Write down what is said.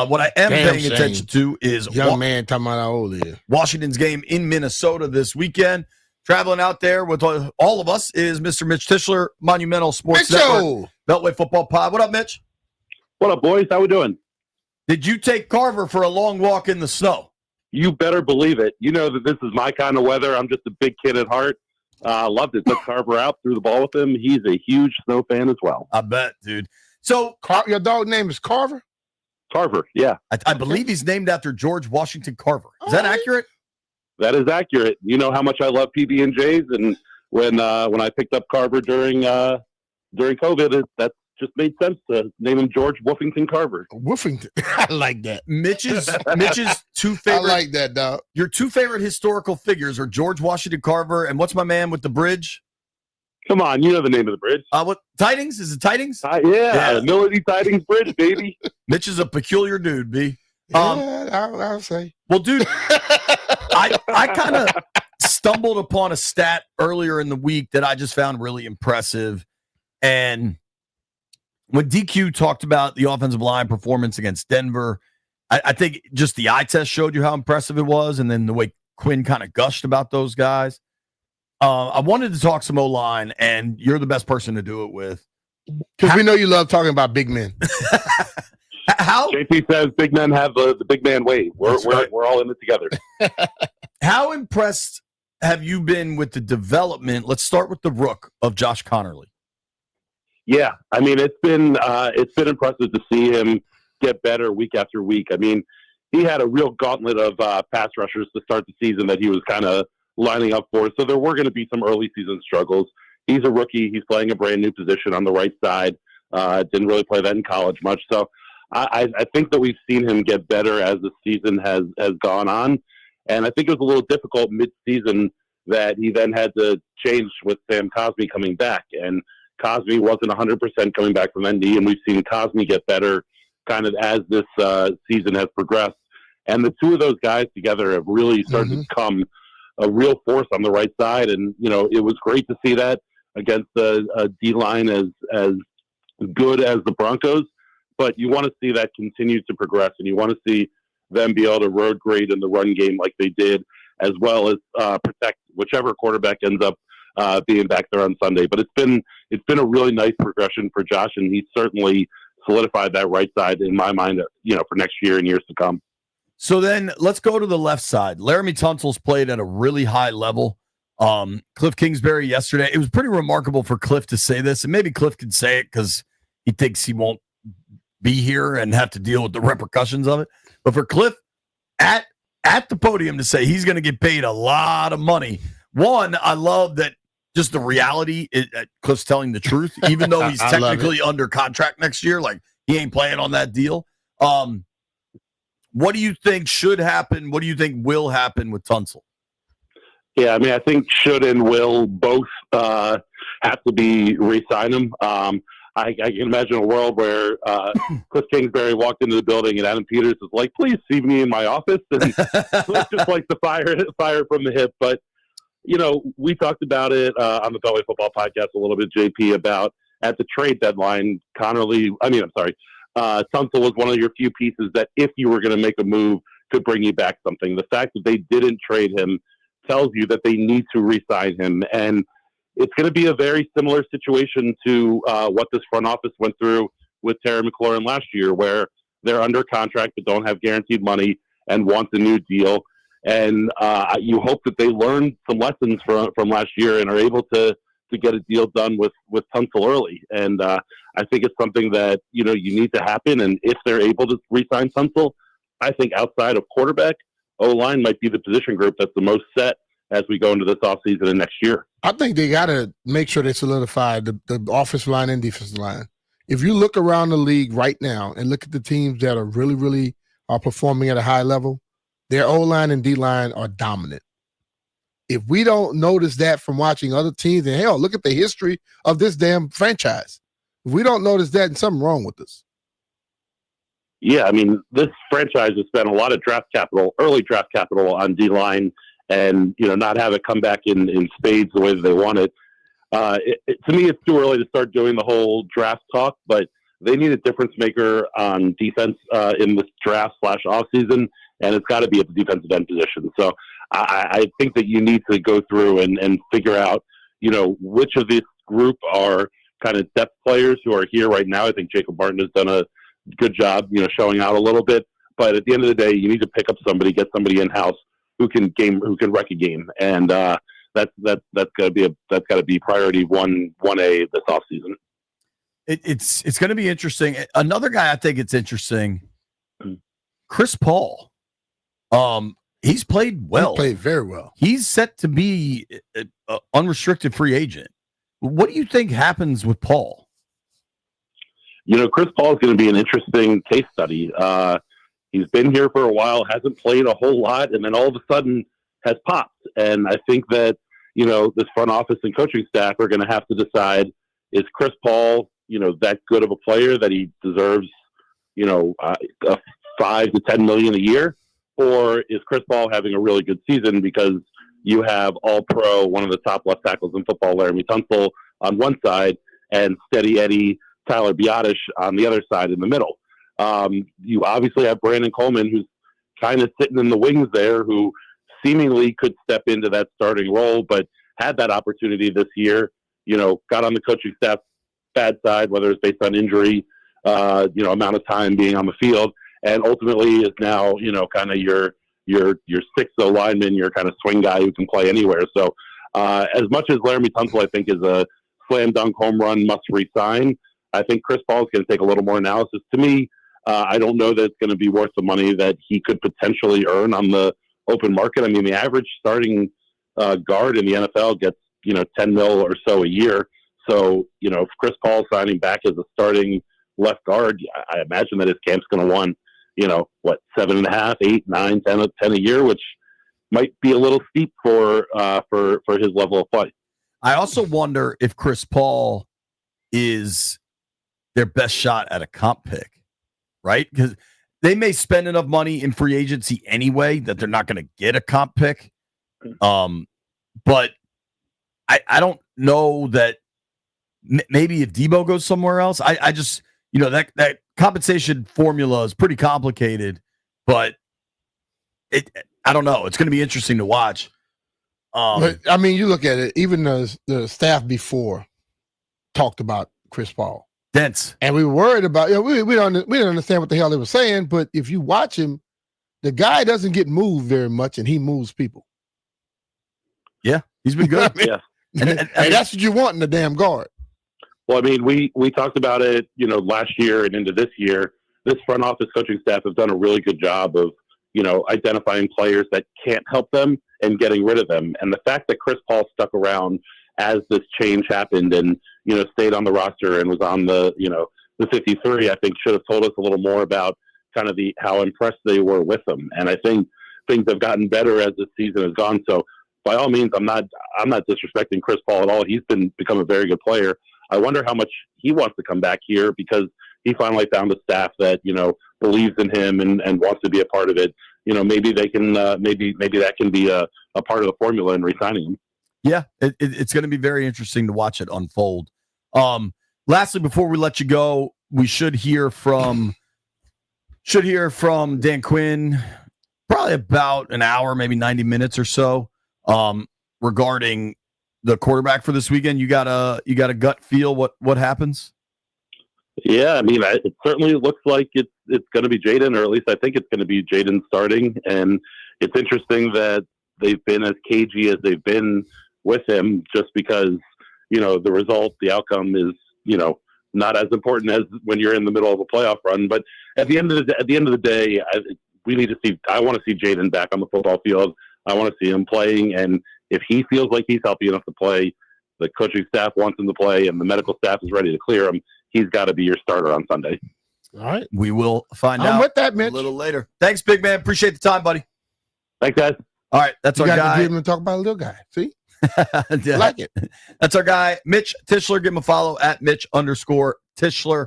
What I am paying attention to is young man talking about how old he is. Washington's game in Minnesota this weekend. Traveling out there with all of us is Mr. Mitch Tischler, Monumental Sports Network, Beltway Football Pod. What up, Mitch? What up, boys? How we doing? Did you take Carver for a long walk in the snow? You better believe it. You know that this is my kind of weather. I'm just a big kid at heart. Loved it. Took Carver out, threw the ball with him. He's a huge snow fan as well. I bet, dude. So your dog name is Carver? Carver, yeah. I believe he's named after George Washington Carver. Is that accurate? That is accurate. You know how much I love PB&Js, and when I picked up Carver during COVID, that just made sense to name him George Woofington Carver. Woofington, I like that. Mitch's two favorite. I like that, dog. Your two favorite historical figures are George Washington Carver and what's my man with the bridge? Come on, you know the name of the bridge. What Tidings? Is it Tidings? Yeah, Melody Tidings Bridge, baby. Mitch is a peculiar dude, B. I'll say. Well, dude, I kind of stumbled upon a stat earlier in the week that I just found really impressive. And when DQ talked about the offensive line performance against Denver, I think just the eye test showed you how impressive it was. And then the way Quinn kind of gushed about those guys. I wanted to talk some O-line, and you're the best person to do it with. Because we know you love talking about big men. How JP says big men have the big man wave. We're all in it together. How impressed have you been with the development? Let's start with the rook of Josh Conerly. Yeah, I mean it's been impressive to see him get better week after week. I mean, he had a real gauntlet of pass rushers to start the season that he was kind of lining up for. So there were going to be some early season struggles. He's a rookie. He's playing a brand new position on the right side. Didn't really play that in college much. So I think that we've seen him get better as the season has gone on. And I think it was a little difficult mid-season that he then had to change with Sam Cosmi coming back. And Cosmi wasn't 100% coming back from ND, and we've seen Cosmi get better kind of as this season has progressed. And the two of those guys together have really started to become a real force on the right side. And, you know, it was great to see that against a D-line as good as the Broncos. But you want to see that continue to progress, and you want to see them be able to road grade in the run game like they did, as well as protect whichever quarterback ends up being back there on Sunday. But it's been a really nice progression for Josh, and he's certainly solidified that right side in my mind, you know, for next year and years to come. So then let's go to the left side. Laramie Tunsil's played at a really high level. Cliff Kingsbury yesterday, it was pretty remarkable for Cliff to say this, and maybe Cliff can say it because he thinks he won't be here and have to deal with the repercussions of it. But for Cliff at the podium to say he's going to get paid a lot of money. One, I love that just the reality is Cliff's telling the truth, even though he's technically under contract next year. Like, he ain't playing on that deal. What do you think should happen? What do you think will happen with Tunsil? Yeah, I mean, I think should and will both have to be re-sign him. I can imagine a world where Cliff Kingsbury walked into the building and Adam Peters was like, please see me in my office. And Cliff just likes to fire from the hip. But, you know, we talked about it on the Beltway Football Podcast a little bit, JP, about at the trade deadline, Tunsil was one of your few pieces that if you were going to make a move could bring you back something. The fact that they didn't trade him tells you that they need to re-sign him. And it's going to be a very similar situation to what this front office went through with Terry McLaurin last year, where they're under contract but don't have guaranteed money and want a new deal. And you hope that they learn some lessons from last year and are able to get a deal done with Tunsil early. And I think it's something that, you know, you need to happen. And if they're able to re-sign Tunsil, I think outside of quarterback, O-line might be the position group that's the most set as we go into this offseason and next year. I think they got to make sure they solidify the offensive line and defensive line. If you look around the league right now and look at the teams that are really, really are performing at a high level, their O-line and D-line are dominant. If we don't notice that from watching other teams, and hell, look at the history of this damn franchise. If we don't notice that, then something wrong with us. Yeah, I mean, this franchise has spent a lot of early draft capital on D-line, and, you know, not have it come back in spades the way that they want it. To me, it's too early to start doing the whole draft talk, but they need a difference maker on defense in this draft / offseason, and it's got to be at the defensive end position. So I think that you need to go through and figure out, which of this group are kind of depth players who are here right now. I think Jacob Martin has done a good job, showing out a little bit. But at the end of the day, you need to pick up somebody, get somebody in house who can wreck a game, and that's got to be priority 1A this offseason. It's going to be interesting. Another guy I think it's interesting, Chris Paul. He's played well. He played very well. He's set to be an unrestricted free agent. What do you think happens with Paul? Chris Paul is going to be an interesting case study. He's been here for a while, hasn't played a whole lot, and then all of a sudden has popped. And I think that, this front office and coaching staff are going to have to decide, is Chris Paul, that good of a player that he deserves, a $5 to $10 million a year? Or is Chris Paul having a really good season because you have all-pro, one of the top left tackles in football, Laremy Tunsil, on one side, and Steady Eddie Tyler Biotish on the other side in the middle? You obviously have Brandon Coleman, who's kind of sitting in the wings there, who seemingly could step into that starting role, but had that opportunity this year, got on the coaching staff bad side, whether it's based on injury, amount of time being on the field, and ultimately is now, kind of your sixth lineman, your kind of swing guy who can play anywhere. So as much as Laremy Tunsil, I think, is a slam dunk home run must resign, I think Chris Paul is going to take a little more analysis. To me, I don't know that it's going to be worth the money that he could potentially earn on the open market. I mean, the average starting guard in the NFL gets, 10 mil or so a year. So, if Chris Paul signing back as a starting left guard, I imagine that his camp's going to want, 7.5, 8, 9, 10 a year, which might be a little steep for his level of play. I also wonder if Chris Paul is their best shot at a comp pick, right? Because they may spend enough money in free agency anyway that they're not going to get a comp pick. But I don't know that maybe if Debo goes somewhere else, I just, that compensation formula is pretty complicated, but I don't know. It's going to be interesting to watch. But, I mean, you look at it, even the staff before talked about Chris Paul. Dense. And we were worried about, we didn't understand what the hell they were saying, but if you watch him, the guy doesn't get moved very much, and he moves people. Yeah, he's been good. Yeah. And that's what you want in the damn guard. Well, I mean, we talked about it, last year and into this year. This front office coaching staff have done a really good job of, identifying players that can't help them and getting rid of them. And the fact that Chris Paul stuck around as this change happened and, stayed on the roster and was on the 53, I think should have told us a little more about kind of how impressed they were with him. And I think things have gotten better as the season has gone. So by all means, I'm not disrespecting Chris Paul at all. He's become a very good player. I wonder how much he wants to come back here because he finally found a staff that, believes in him and wants to be a part of it. Maybe they can, maybe that can be a part of the formula in re-signing him. Yeah, it's going to be very interesting to watch it unfold. Lastly, before we let you go, we should hear from Dan Quinn probably about an hour, maybe 90 minutes or so, regarding the quarterback for this weekend. You got a gut feel what happens? Yeah, I mean, it certainly looks like it's going to be Jayden, or at least I think it's going to be Jayden starting. And it's interesting that they've been as cagey as they've been with him, just because the result, the outcome is not as important as when you're in the middle of a playoff run. But at the end of the day, I want to see Jayden back on the football field. I want to see him playing, and if he feels like he's healthy enough to play, the coaching staff wants him to play, and the medical staff is ready to clear him, he's got to be your starter on Sunday. All right. We will find out with that, Mitch. A little later. Thanks, big man. Appreciate the time, buddy. Thanks, guys. All right. That's our guy. You got to talk about a little guy. See? Yeah. I like it. That's our guy, Mitch Tischler. Give him a follow at Mitch_Tischler.